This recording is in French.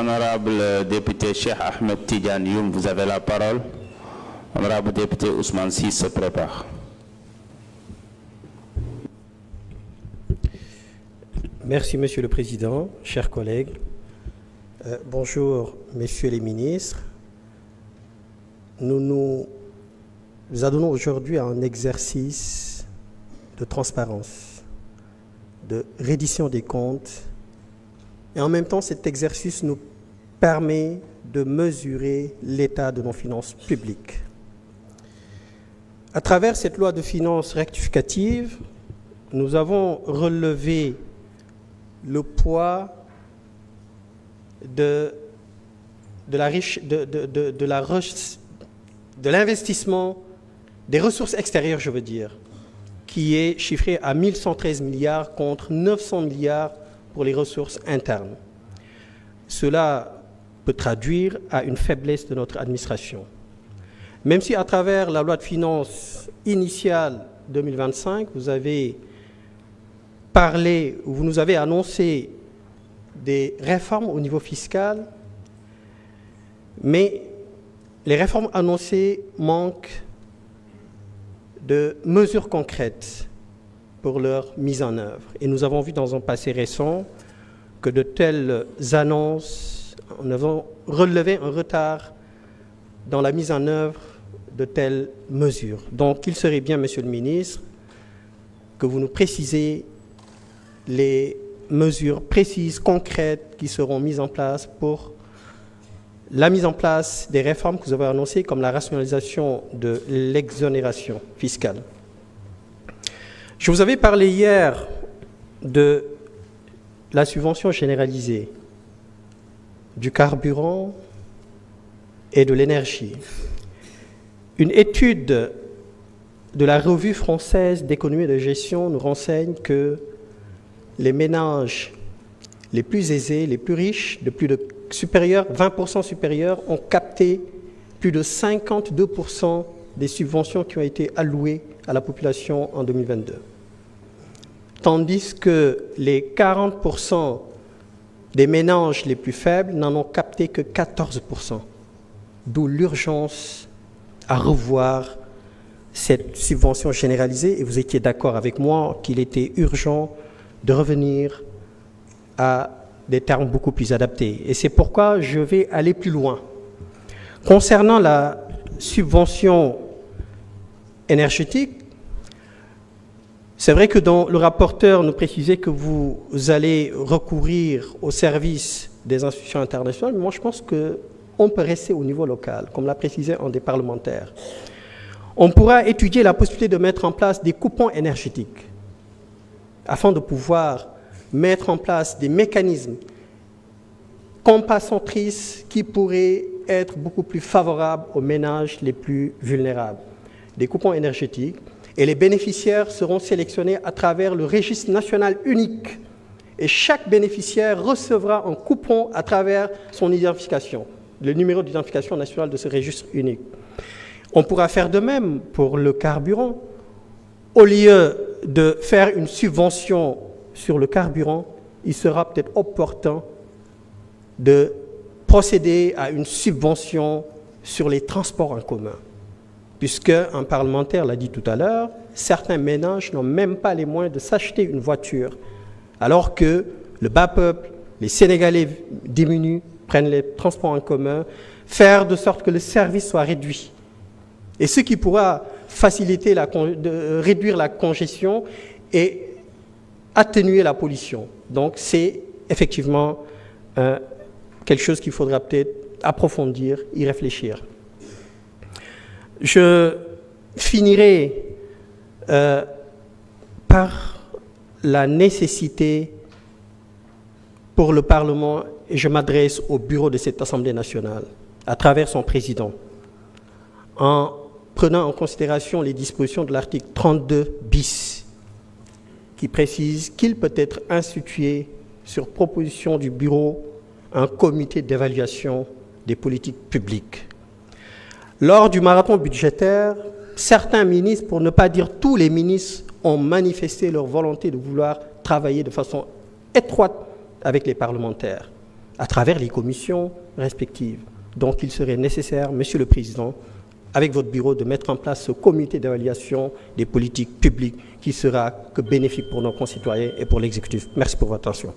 Honorable député Cheikh Ahmed Tidiane Youm, vous avez la parole. Honorable député Ousmane Sy se prépare. Merci, Monsieur le Président, chers collègues. Bonjour, Messieurs les ministres. Nous nous adonnons aujourd'hui à un exercice de transparence, de reddition des comptes. Et en même temps, cet exercice nous permet de mesurer l'état de nos finances publiques. À travers cette loi de finances rectificative, nous avons relevé le poids de l'investissement des ressources extérieures, je veux dire, qui est chiffré à 1113 milliards contre 900 milliards pour les ressources internes. Cela peut traduire à une faiblesse de notre administration. Même si à travers la loi de finances initiale 2025, vous avez parlé, vous nous avez annoncé des réformes au niveau fiscal, mais les réformes annoncées manquent de mesures concrètes pour leur mise en œuvre. Et nous avons vu dans un passé récent que de telles annonces, nous avons relevé un retard dans la mise en œuvre de telles mesures. Donc il serait bien, Monsieur le ministre, que vous nous précisez les mesures précises, concrètes qui seront mises en place pour la mise en place des réformes que vous avez annoncées, comme la rationalisation de l'exonération fiscale. Je vous avais parlé hier de la subvention généralisée du carburant et de l'énergie. Une étude de la Revue française d'économie et de gestion nous renseigne que les ménages les plus aisés, les plus riches, de plus de 20% supérieurs, ont capté plus de 52% des subventions qui ont été allouées à la population en 2022. Tandis que les 40% des ménages les plus faibles n'en ont capté que 14%. D'où l'urgence à revoir cette subvention généralisée. Et vous étiez d'accord avec moi qu'il était urgent de revenir à des termes beaucoup plus adaptés. Et c'est pourquoi je vais aller plus loin. Concernant la subvention énergétique, c'est vrai que dans le rapporteur nous précisait que vous allez recourir au service des institutions internationales, mais moi je pense qu'on peut rester au niveau local, comme l'a précisé un des parlementaires. On pourra étudier la possibilité de mettre en place des coupons énergétiques afin de pouvoir mettre en place des mécanismes compensatrices qui pourraient être beaucoup plus favorables aux ménages les plus vulnérables. Des coupons énergétiques, et les bénéficiaires seront sélectionnés à travers le registre national unique. Et chaque bénéficiaire recevra un coupon à travers son identification, le numéro d'identification nationale de ce registre unique. On pourra faire de même pour le carburant. Au lieu de faire une subvention sur le carburant, il sera peut-être opportun de procéder à une subvention sur les transports en commun. Puisque un parlementaire l'a dit tout à l'heure, certains ménages n'ont même pas les moyens de s'acheter une voiture, alors que le bas peuple, les Sénégalais diminuent, prennent les transports en commun, faire de sorte que le service soit réduit. Et ce qui pourra faciliter, réduire la congestion et atténuer la pollution. Donc c'est effectivement quelque chose qu'il faudra peut-être approfondir, y réfléchir. Je finirai par la nécessité pour le Parlement, et je m'adresse au bureau de cette Assemblée nationale, à travers son président, en prenant en considération les dispositions de l'article 32 bis, qui précise qu'il peut être institué, sur proposition du bureau, un comité d'évaluation des politiques publiques. Lors du marathon budgétaire, certains ministres, pour ne pas dire tous les ministres, ont manifesté leur volonté de vouloir travailler de façon étroite avec les parlementaires. à travers les commissions respectives. Donc il serait nécessaire, Monsieur le Président, avec votre bureau, de mettre en place ce comité d'évaluation des politiques publiques qui sera que bénéfique pour nos concitoyens et pour l'exécutif. Merci pour votre attention.